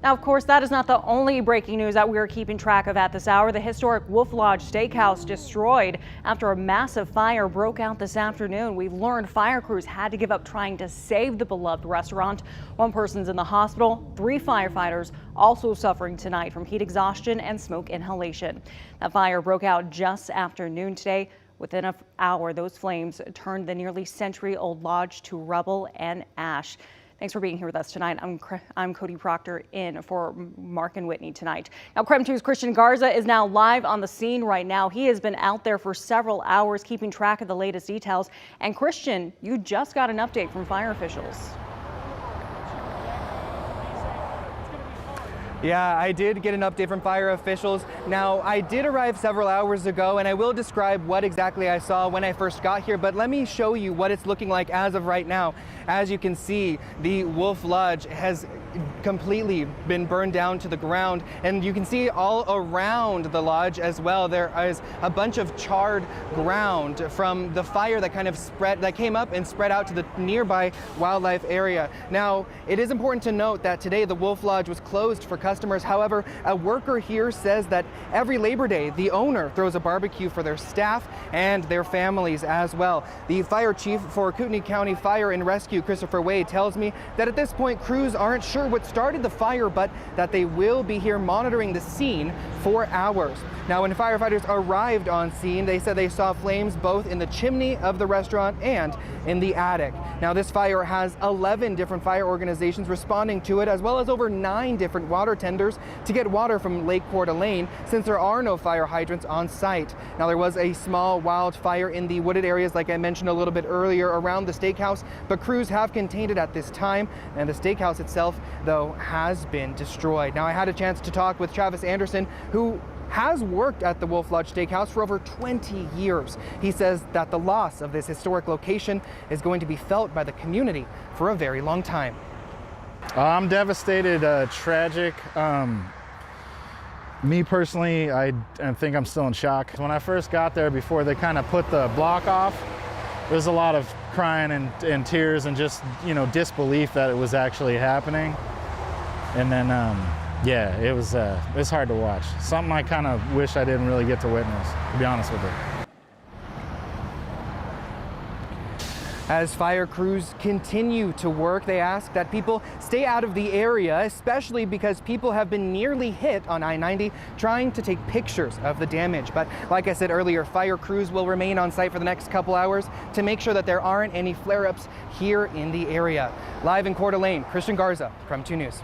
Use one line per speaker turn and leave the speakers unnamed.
Now, of course, that is not the only breaking news that we are keeping track of at this hour. The historic Wolf Lodge Steakhouse destroyed after a massive fire broke out this afternoon. We've learned fire crews had to give up trying to save the beloved restaurant. One person's in the hospital. 3 firefighters also suffering tonight from heat exhaustion and smoke inhalation. That fire broke out just after noon today. Within an hour, those flames turned the nearly century-old lodge to rubble and ash. Thanks for being here with us tonight. I'm Cody Proctor in for Mark and Whitney tonight. Now, KREM 2's Christian Garza is now live on the scene right now. He has been out there for several hours keeping track of the latest details. And Christian, you just got an update from fire officials.
Yeah, I did get an update from fire officials. Now, I did arrive several hours ago, and I will describe what exactly I saw when I first got here, but let me show you what it's looking like as of right now. As you can see, the Wolf Lodge has completely been burned down to the ground, and you can see all around the lodge as well there is a bunch of charred ground from the fire that came up and spread out to the nearby wildlife area. Now, it is important to note that today the Wolf Lodge was closed for customers. However, a worker here says that every Labor Day the owner throws a barbecue for their staff and their families as well. The fire chief for Kootenai County Fire and Rescue, Christopher Wade, tells me that at this point crews aren't sure what started the fire, but that they will be here monitoring the scene for hours. Now, when firefighters arrived on scene, they said they saw flames both in the chimney of the restaurant and in the attic. Now, this fire has 11 different fire organizations responding to it, as well as over 9 different water tenders to get water from Lake Coeur d'Alene, since there are no fire hydrants on site. Now, there was a small wildfire in the wooded areas, like I mentioned a little bit earlier, around the steakhouse, but crews have contained it at this time, and the steakhouse itself, though, has been destroyed. Now, I had a chance to talk with Travis Anderson, who has worked at the Wolf Lodge Steakhouse for over 20 years. He says that the loss of this historic location is going to be felt by the community for a very long time.
I'm devastated, tragic. Me personally, I think I'm still in shock. When I first got there, before they kind of put the block off, there was a lot of crying and tears and just, disbelief that it was actually happening. And then, yeah, it was hard to watch. Something I kind of wish I didn't really get to witness, to be honest with you.
As fire crews continue to work, they ask that people stay out of the area, especially because people have been nearly hit on I-90 trying to take pictures of the damage. But like I said earlier, fire crews will remain on site for the next couple hours to make sure that there aren't any flare-ups here in the area. Live in Coeur d'Alene, Christian Garza, KREM 2 News.